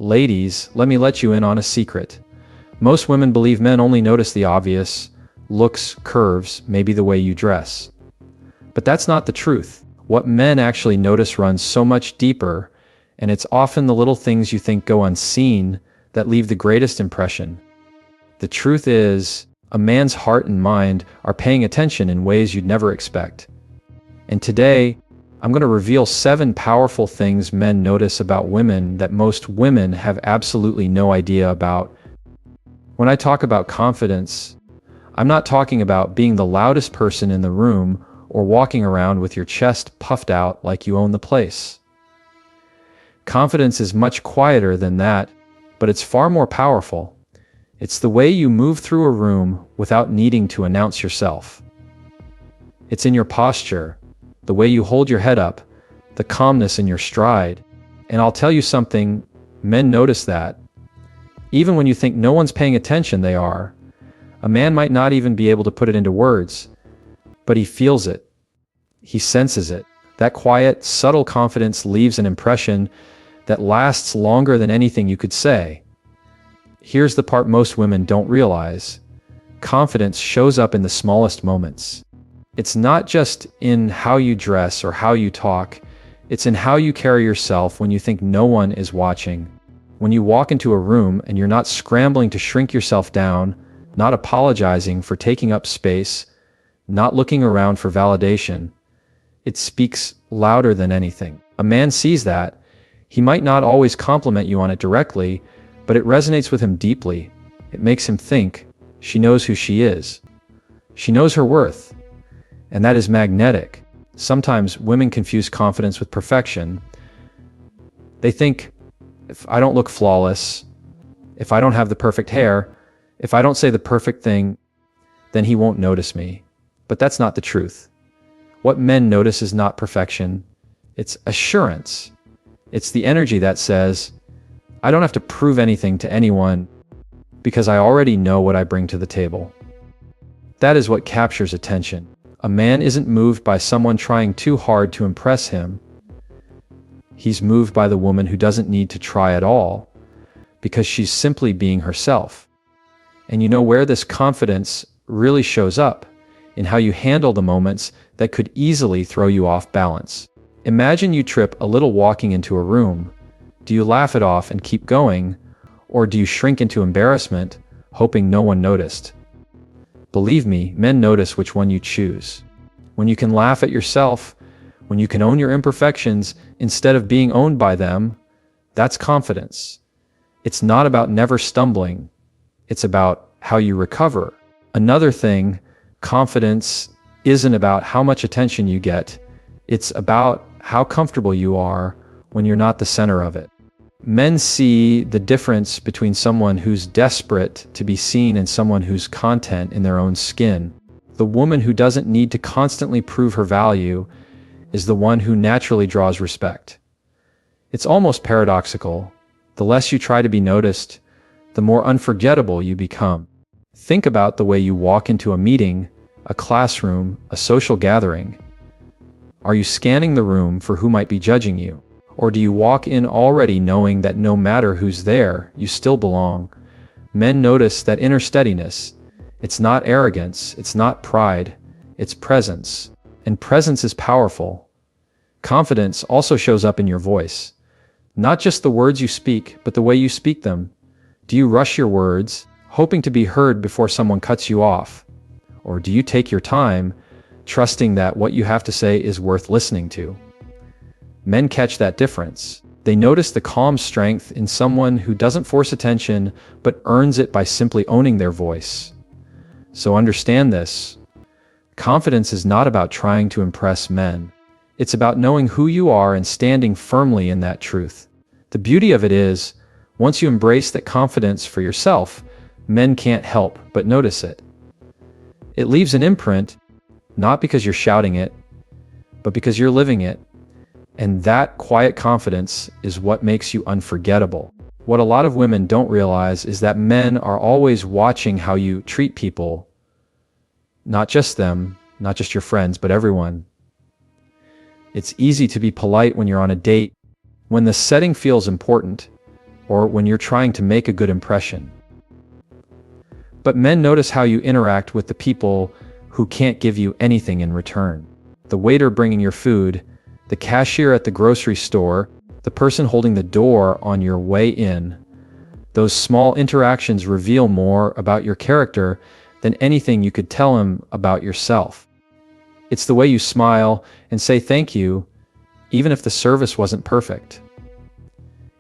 Ladies, let me let you in on a secret. Most women believe men only notice the obvious: looks, curves, maybe the way you dress. But that's not the truth. What men actually notice runs so much deeper, and it's often the little things you think go unseen that leave the greatest impression. The truth is, a man's heart and mind are paying attention in ways you'd never expect. And today, I'm going to reveal 7 powerful things men notice about women that most women have absolutely no idea about. When I talk about confidence, I'm not talking about being the loudest person in the room or walking around with your chest puffed out like you own the place. Confidence is much quieter than that, but it's far more powerful. It's the way you move through a room without needing to announce yourself. It's in your posture, the way you hold your head up, the calmness in your stride. And I'll tell you something, men notice that. Even when you think no one's paying attention, they are. A man might not even be able to put it into words, but he feels it. He senses it. That quiet, subtle confidence leaves an impression that lasts longer than anything you could say. Here's the part most women don't realize. Confidence shows up in the smallest moments. It's not just in how you dress or how you talk, it's in how you carry yourself when you think no one is watching. When you walk into a room and you're not scrambling to shrink yourself down, not apologizing for taking up space, not looking around for validation, it speaks louder than anything. A man sees that. He might not always compliment you on it directly, but it resonates with him deeply. It makes him think, she knows who she is. She knows her worth. And that is magnetic. Sometimes women confuse confidence with perfection. They think, if I don't look flawless, if I don't have the perfect hair, if I don't say the perfect thing, then he won't notice me. But that's not the truth. What men notice is not perfection. It's assurance. It's the energy that says, I don't have to prove anything to anyone because I already know what I bring to the table. That is what captures attention. A man isn't moved by someone trying too hard to impress him. He's moved by the woman who doesn't need to try at all because she's simply being herself. And you know where this confidence really shows up? In how you handle the moments that could easily throw you off balance. Imagine you trip a little walking into a room. Do you laugh it off and keep going, or do you shrink into embarrassment, hoping no one noticed? Believe me, men notice which one you choose. When you can laugh at yourself, when you can own your imperfections instead of being owned by them, that's confidence. It's not about never stumbling. It's about how you recover. Another thing, confidence isn't about how much attention you get. It's about how comfortable you are when you're not the center of it. Men see the difference between someone who's desperate to be seen and someone who's content in their own skin. The woman who doesn't need to constantly prove her value is the one who naturally draws respect. It's almost paradoxical. The less you try to be noticed, the more unforgettable you become. Think about the way you walk into a meeting, a classroom, a social gathering. Are you scanning the room for who might be judging you? Or do you walk in already knowing that no matter who's there, you still belong? Men notice that inner steadiness. It's not arrogance, it's not pride, it's presence. And presence is powerful. Confidence also shows up in your voice. Not just the words you speak, but the way you speak them. Do you rush your words, hoping to be heard before someone cuts you off? Or do you take your time, trusting that what you have to say is worth listening to? Men catch that difference. They notice the calm strength in someone who doesn't force attention, but earns it by simply owning their voice. So understand this. Confidence is not about trying to impress men. It's about knowing who you are and standing firmly in that truth. The beauty of it is, once you embrace that confidence for yourself, men can't help but notice it. It leaves an imprint, not because you're shouting it, but because you're living it. And that quiet confidence is what makes you unforgettable. What a lot of women don't realize is that men are always watching how you treat people. Not just them, not just your friends, but everyone. It's easy to be polite when you're on a date. When the setting feels important, or when you're trying to make a good impression. But men notice how you interact with the people who can't give you anything in return. The waiter bringing your food, the cashier at the grocery store, the person holding the door on your way in. Those small interactions reveal more about your character than anything you could tell him about yourself. It's the way you smile and say thank you, even if the service wasn't perfect.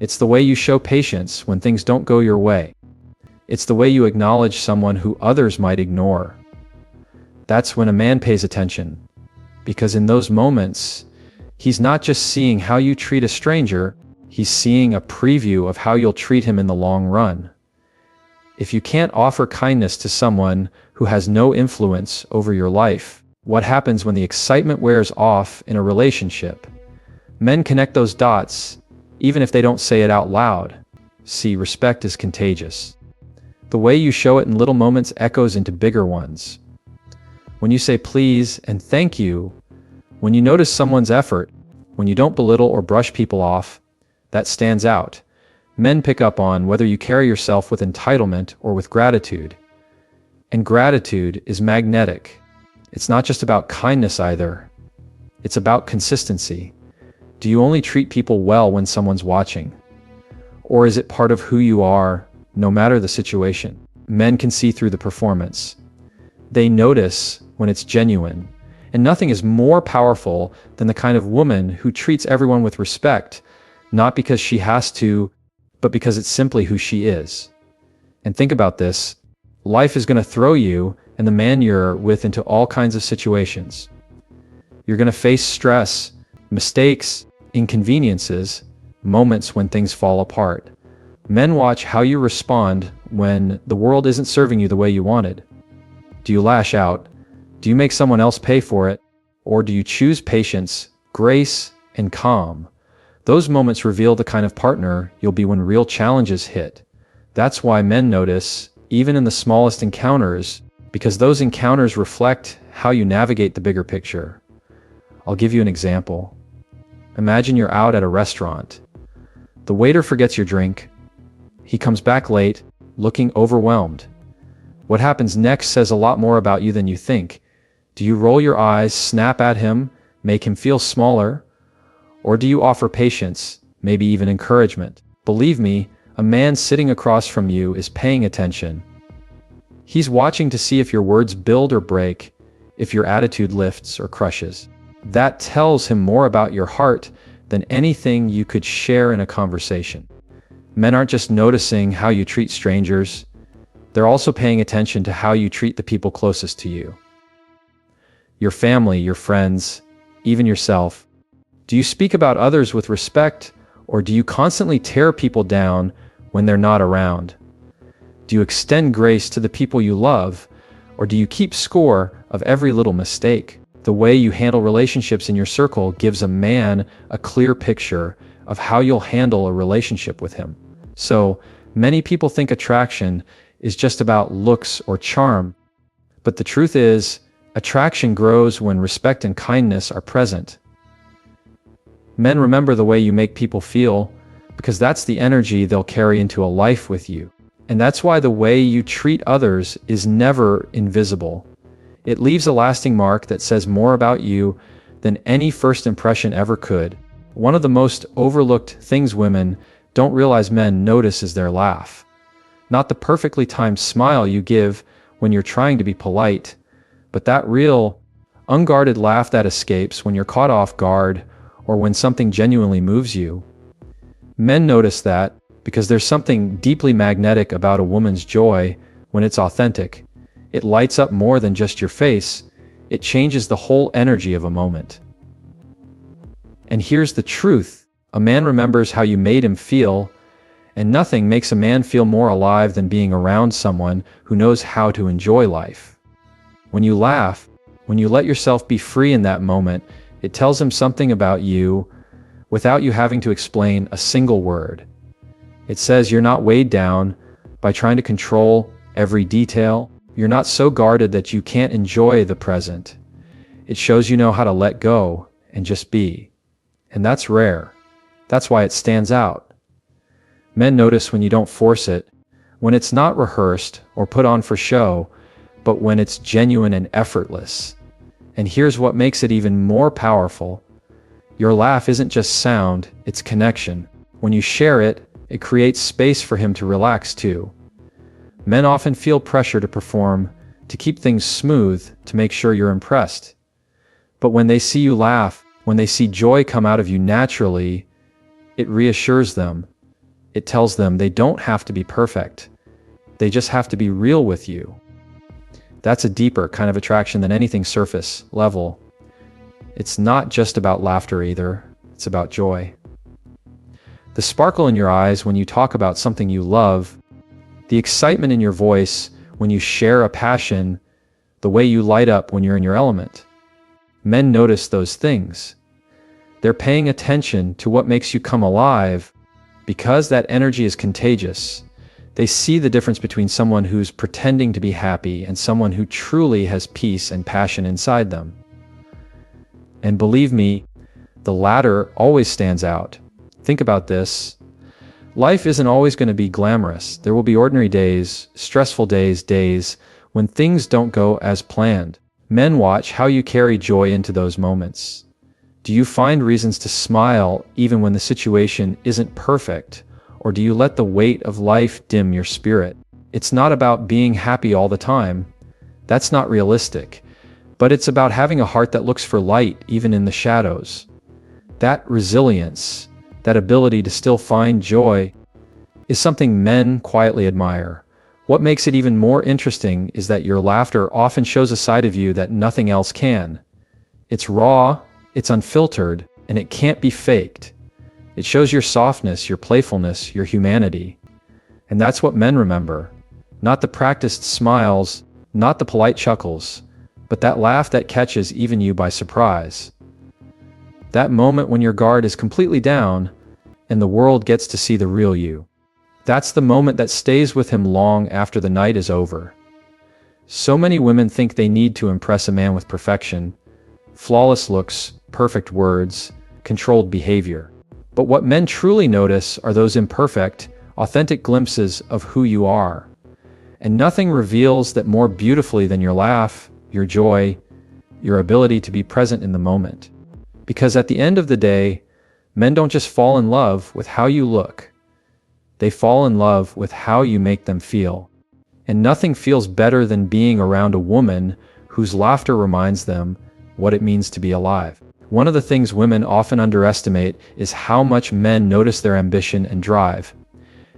It's the way you show patience when things don't go your way. It's the way you acknowledge someone who others might ignore. That's when a man pays attention, because in those moments, he's not just seeing how you treat a stranger, he's seeing a preview of how you'll treat him in the long run. If you can't offer kindness to someone who has no influence over your life, what happens when the excitement wears off in a relationship? Men connect those dots, even if they don't say it out loud. See, respect is contagious. The way you show it in little moments echoes into bigger ones. When you say please and thank you, when you notice someone's effort, when you don't belittle or brush people off, that stands out. Men pick up on whether you carry yourself with entitlement or with gratitude. And gratitude is magnetic. It's not just about kindness either. It's about consistency. Do you only treat people well when someone's watching? Or is it part of who you are, no matter the situation? Men can see through the performance. They notice when it's genuine. And nothing is more powerful than the kind of woman who treats everyone with respect, not because she has to, but because it's simply who she is. And think about this. Life is going to throw you and the man you're with into all kinds of situations. You're going to face stress, mistakes, inconveniences, moments when things fall apart. Men watch how you respond when the world isn't serving you the way you wanted. Do you lash out? Do you make someone else pay for it? Or do you choose patience, grace, and calm? Those moments reveal the kind of partner you'll be when real challenges hit. That's why men notice, even in the smallest encounters, because those encounters reflect how you navigate the bigger picture. I'll give you an example. Imagine you're out at a restaurant. The waiter forgets your drink. He comes back late, looking overwhelmed. What happens next says a lot more about you than you think. Do you roll your eyes, snap at him, make him feel smaller? Or do you offer patience, maybe even encouragement? Believe me, a man sitting across from you is paying attention. He's watching to see if your words build or break, if your attitude lifts or crushes. That tells him more about your heart than anything you could share in a conversation. Men aren't just noticing how you treat strangers, they're also paying attention to how you treat the people closest to you. Your family, your friends, even yourself. Do you speak about others with respect, or do you constantly tear people down when they're not around? Do you extend grace to the people you love, or do you keep score of every little mistake? The way you handle relationships in your circle gives a man a clear picture of how you'll handle a relationship with him. So, many people think attraction is just about looks or charm, but the truth is, attraction grows when respect and kindness are present. Men remember the way you make people feel, because that's the energy they'll carry into a life with you. And that's why the way you treat others is never invisible. It leaves a lasting mark that says more about you than any first impression ever could. One of the most overlooked things women don't realize men notice is their laugh. Not the perfectly timed smile you give when you're trying to be polite, but that real, unguarded laugh that escapes when you're caught off guard or when something genuinely moves you. Men notice that because there's something deeply magnetic about a woman's joy when it's authentic. It lights up more than just your face. It changes the whole energy of a moment. And here's the truth. A man remembers how you made him feel, and nothing makes a man feel more alive than being around someone who knows how to enjoy life. When you laugh, when you let yourself be free in that moment, it tells him something about you without you having to explain a single word. It says you're not weighed down by trying to control every detail. You're not so guarded that you can't enjoy the present. It shows you know how to let go and just be. And that's rare. That's why it stands out. Men notice when you don't force it, when it's not rehearsed or put on for show, but when it's genuine and effortless. And here's what makes it even more powerful. Your laugh isn't just sound, it's connection. When you share it, it creates space for him to relax too. Men often feel pressure to perform, to keep things smooth, to make sure you're impressed. But when they see you laugh, when they see joy come out of you naturally, it reassures them. It tells them they don't have to be perfect. They just have to be real with you. That's a deeper kind of attraction than anything surface level. It's not just about laughter either, it's about joy. The sparkle in your eyes when you talk about something you love, the excitement in your voice when you share a passion, the way you light up when you're in your element. Men notice those things. They're paying attention to what makes you come alive because that energy is contagious. They see the difference between someone who's pretending to be happy and someone who truly has peace and passion inside them. And believe me, the latter always stands out. Think about this. Life isn't always going to be glamorous. There will be ordinary days, stressful days when things don't go as planned. Men watch how you carry joy into those moments. Do you find reasons to smile even when the situation isn't perfect? Or do you let the weight of life dim your spirit? It's not about being happy all the time. That's not realistic. But it's about having a heart that looks for light even in the shadows. That resilience, that ability to still find joy, is something men quietly admire. What makes it even more interesting is that your laughter often shows a side of you that nothing else can. It's raw, it's unfiltered, and it can't be faked. It shows your softness, your playfulness, your humanity. And that's what men remember. Not the practiced smiles, not the polite chuckles, but that laugh that catches even you by surprise. That moment when your guard is completely down and the world gets to see the real you. That's the moment that stays with him long after the night is over. So many women think they need to impress a man with perfection, flawless looks, perfect words, controlled behavior. But what men truly notice are those imperfect, authentic glimpses of who you are. And nothing reveals that more beautifully than your laugh, your joy, your ability to be present in the moment. Because at the end of the day, men don't just fall in love with how you look. They fall in love with how you make them feel. And nothing feels better than being around a woman whose laughter reminds them what it means to be alive. One of the things women often underestimate is how much men notice their ambition and drive.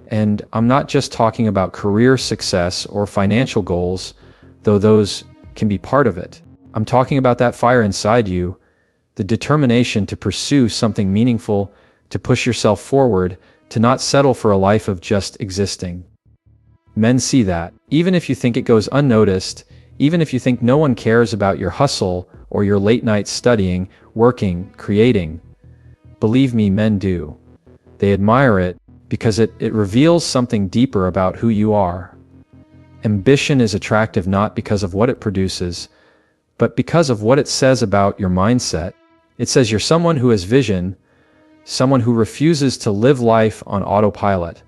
And I'm not just talking about career success or financial goals, though those can be part of it. I'm talking about that fire inside you, the determination to pursue something meaningful, to push yourself forward, to not settle for a life of just existing. Men see that. Even if you think it goes unnoticed, even if you think no one cares about your hustle or your late nights studying, working, creating, believe me, men do. They admire it because it reveals something deeper about who you are. Ambition is attractive not because of what it produces, but because of what it says about your mindset. It says you're someone who has vision, someone who refuses to live life on autopilot.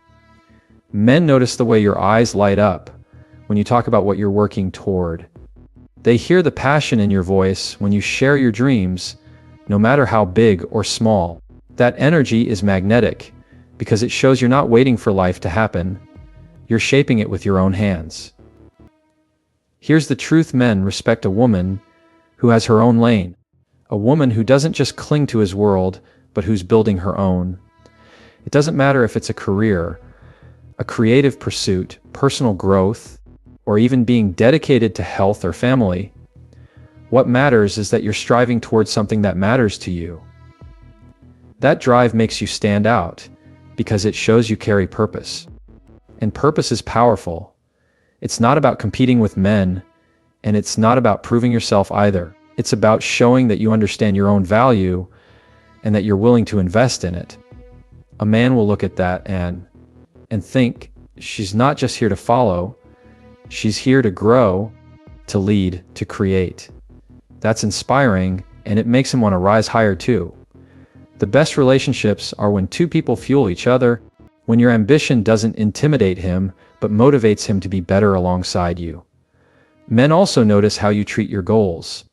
Men notice the way your eyes light up when you talk about what you're working toward. They hear the passion in your voice when you share your dreams, no matter how big or small. That energy is magnetic because it shows you're not waiting for life to happen. You're shaping it with your own hands. Here's the truth: men respect a woman who has her own lane, a woman who doesn't just cling to his world, but who's building her own. It doesn't matter if it's a career, a creative pursuit, personal growth, or even being dedicated to health or family. What matters is that you're striving towards something that matters to you. That drive makes you stand out because it shows you carry purpose. And purpose is powerful. It's not about competing with men, and it's not about proving yourself either. It's about showing that you understand your own value and that you're willing to invest in it. A man will look at that and think, she's not just here to follow, she's here to grow, to lead, to create. That's inspiring, and it makes him want to rise higher too. The best relationships are when two people fuel each other, When your ambition doesn't intimidate him, but motivates him to be better alongside you. Men also notice how you treat your goals.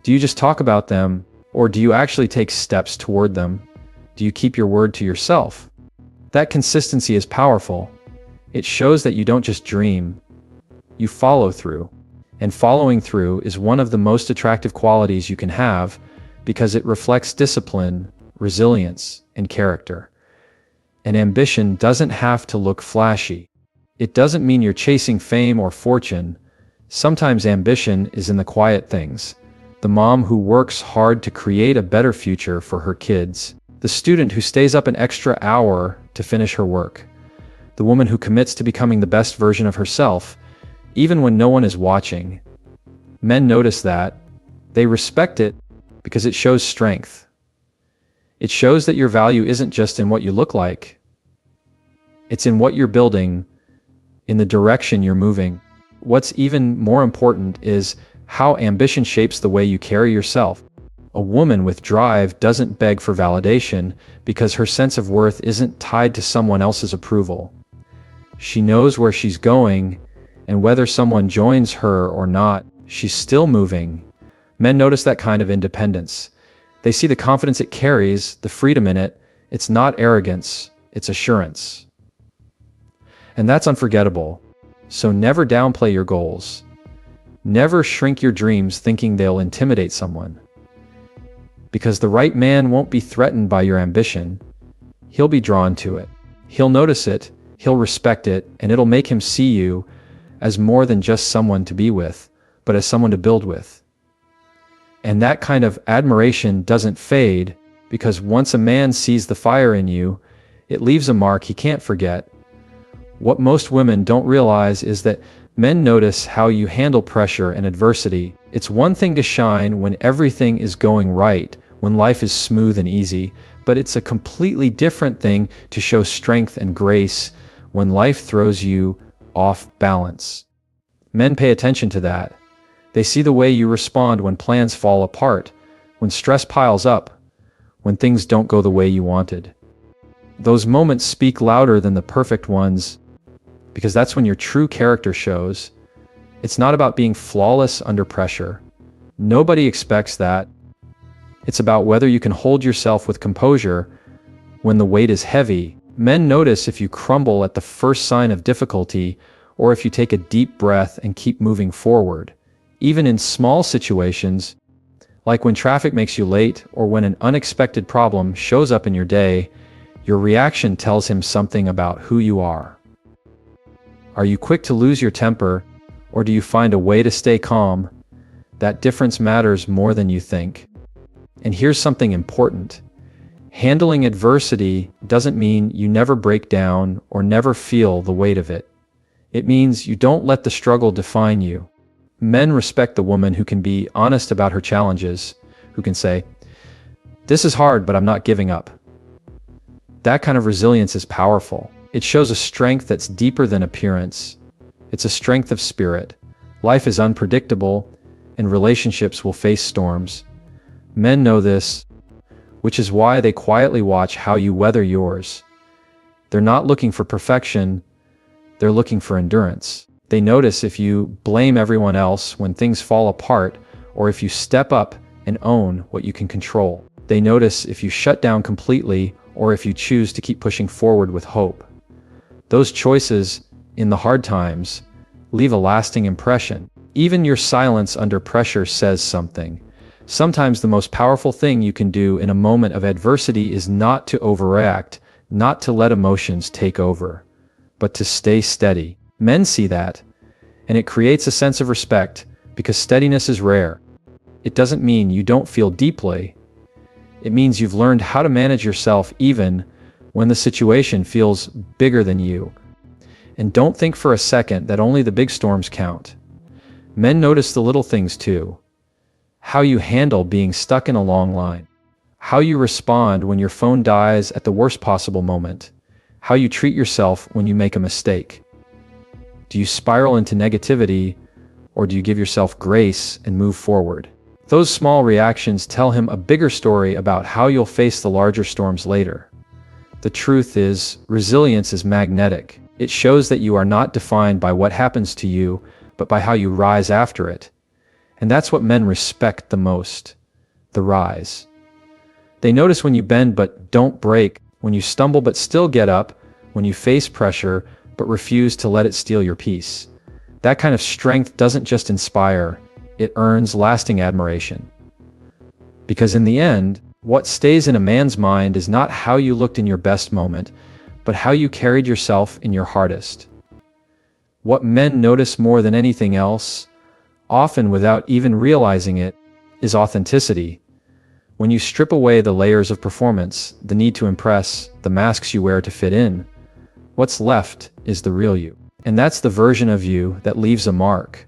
Do you just talk about them, or do you actually take steps toward them? Do you keep your word to yourself? That consistency is powerful. It shows that you don't just dream, you follow through. And following through is one of the most attractive qualities you can have because it reflects discipline, resilience, and character. And ambition doesn't have to look flashy. It doesn't mean you're chasing fame or fortune. Sometimes ambition is in the quiet things. The mom who works hard to create a better future for her kids. The student who stays up an extra hour to finish her work. The woman who commits to becoming the best version of herself, even when no one is watching. Men notice that. They respect it because it shows strength. It shows that your value isn't just in what you look like. It's in what you're building, in the direction you're moving. What's even more important is how ambition shapes the way you carry yourself. A woman with drive doesn't beg for validation because her sense of worth isn't tied to someone else's approval. She knows where she's going, and whether someone joins her or not, she's still moving. Men notice that kind of independence. They see the confidence it carries, the freedom in it. It's not arrogance, it's assurance. And that's unforgettable. So never downplay your goals. Never shrink your dreams thinking they'll intimidate someone. Because the right man won't be threatened by your ambition. He'll be drawn to it. He'll notice it, he'll respect it, and it'll make him see you as more than just someone to be with, but as someone to build with. And that kind of admiration doesn't fade, because once a man sees the fire in you, it leaves a mark he can't forget. What most women don't realize is that men notice how you handle pressure and adversity. It's one thing to shine when everything is going right, when life is smooth and easy, but it's a completely different thing to show strength and grace when life throws you off balance. Men pay attention to that. They see the way you respond when plans fall apart, when stress piles up, when things don't go the way you wanted. Those moments speak louder than the perfect ones, because that's when your true character shows. It's not about being flawless under pressure. Nobody expects that. It's about whether you can hold yourself with composure when the weight is heavy. Men notice if you crumble at the first sign of difficulty, or if you take a deep breath and keep moving forward. Even in small situations, like when traffic makes you late or when an unexpected problem shows up in your day, your reaction tells him something about who you are. Are you quick to lose your temper, or do you find a way to stay calm? That difference matters more than you think. And here's something important. Handling adversity doesn't mean you never break down or never feel the weight of it. It means you don't let the struggle define you. Men respect the woman who can be honest about her challenges, who can say, "This is hard, but I'm not giving up." That kind of resilience is powerful. It shows a strength that's deeper than appearance. It's a strength of spirit. Life is unpredictable, and relationships will face storms. Men know this, which is why they quietly watch how you weather yours. They're not looking for perfection, they're looking for endurance. They notice if you blame everyone else when things fall apart, or if you step up and own what you can control. They notice if you shut down completely, or if you choose to keep pushing forward with hope. Those choices, in the hard times, leave a lasting impression. Even your silence under pressure says something. Sometimes the most powerful thing you can do in a moment of adversity is not to overreact, not to let emotions take over, but to stay steady. Men see that, and it creates a sense of respect, because steadiness is rare. It doesn't mean you don't feel deeply. It means you've learned how to manage yourself even when the situation feels bigger than you. And don't think for a second that only the big storms count. Men notice the little things too. How you handle being stuck in a long line. How you respond when your phone dies at the worst possible moment. How you treat yourself when you make a mistake. Do you spiral into negativity, or do you give yourself grace and move forward? Those small reactions tell him a bigger story about how you'll face the larger storms later. The truth is, resilience is magnetic. It shows that you are not defined by what happens to you, but by how you rise after it. And that's what men respect the most. The rise. They notice when you bend but don't break, when you stumble but still get up, when you face pressure but refuse to let it steal your peace. That kind of strength doesn't just inspire, it earns lasting admiration. Because in the end, what stays in a man's mind is not how you looked in your best moment, but how you carried yourself in your hardest. What men notice more than anything else, often without even realizing it, is authenticity. When you strip away the layers of performance, the need to impress, the masks you wear to fit in, what's left is the real you. And that's the version of you that leaves a mark.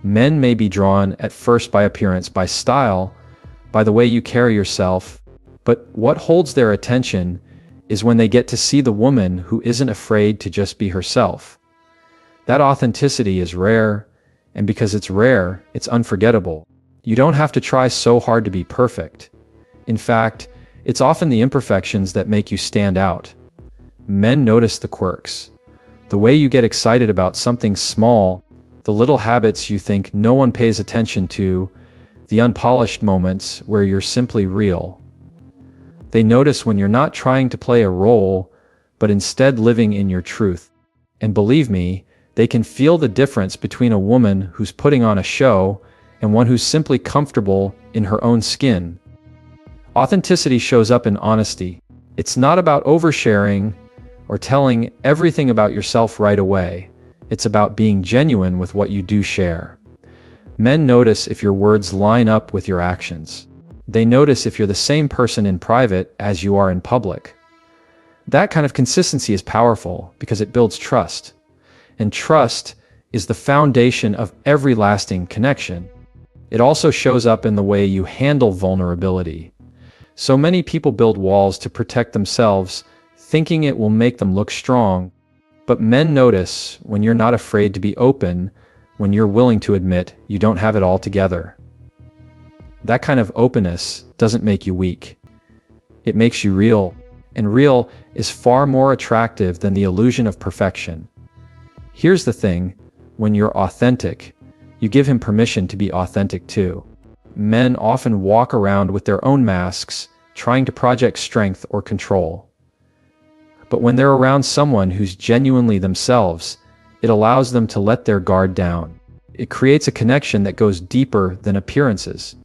Men may be drawn at first by appearance, by style, by the way you carry yourself, but what holds their attention is when they get to see the woman who isn't afraid to just be herself. That authenticity is rare, and because it's rare, it's unforgettable. You don't have to try so hard to be perfect. In fact, it's often the imperfections that make you stand out. Men notice the quirks. The way you get excited about something small, the little habits you think no one pays attention to, the unpolished moments where you're simply real. They notice when you're not trying to play a role, but instead living in your truth. And believe me, they can feel the difference between a woman who's putting on a show and one who's simply comfortable in her own skin. Authenticity shows up in honesty. It's not about oversharing or telling everything about yourself right away. It's about being genuine with what you do share. Men notice if your words line up with your actions. They notice if you're the same person in private as you are in public. That kind of consistency is powerful because it builds trust. And trust is the foundation of every lasting connection. It also shows up in the way you handle vulnerability. So many people build walls to protect themselves, thinking it will make them look strong. But men notice when you're not afraid to be open, when you're willing to admit you don't have it all together. That kind of openness doesn't make you weak. It makes you real, and real is far more attractive than the illusion of perfection. Here's the thing, when you're authentic, you give him permission to be authentic too. Men often walk around with their own masks, trying to project strength or control. But when they're around someone who's genuinely themselves, it allows them to let their guard down. It creates a connection that goes deeper than appearances.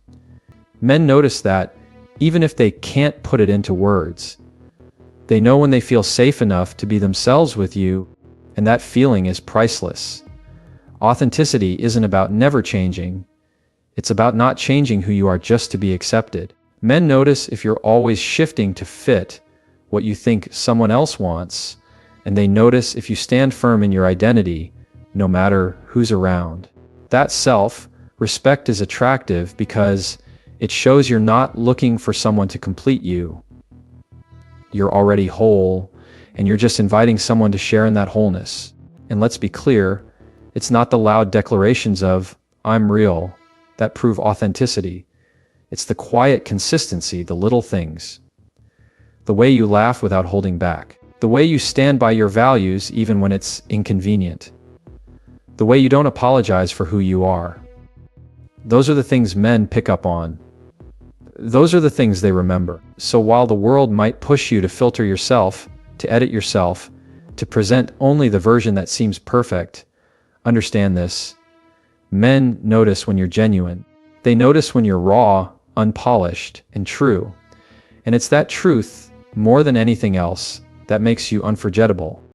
Men notice that, even if they can't put it into words. They know when they feel safe enough to be themselves with you, and that feeling is priceless. Authenticity isn't about never changing. It's about not changing who you are just to be accepted. Men notice if you're always shifting to fit what you think someone else wants, and they notice if you stand firm in your identity, no matter who's around. That self-respect is attractive because it shows you're not looking for someone to complete you. You're already whole, and you're just inviting someone to share in that wholeness. And let's be clear, it's not the loud declarations of, "I'm real," that prove authenticity. It's the quiet consistency, the little things. The way you laugh without holding back. The way you stand by your values even when it's inconvenient. The way you don't apologize for who you are. Those are the things men pick up on. Those are the things they remember. So while the world might push you to filter yourself, to edit yourself, to present only the version that seems perfect, understand this. Men notice when you're genuine. They notice when you're raw, unpolished, and true. And it's that truth, more than anything else, that makes you unforgettable.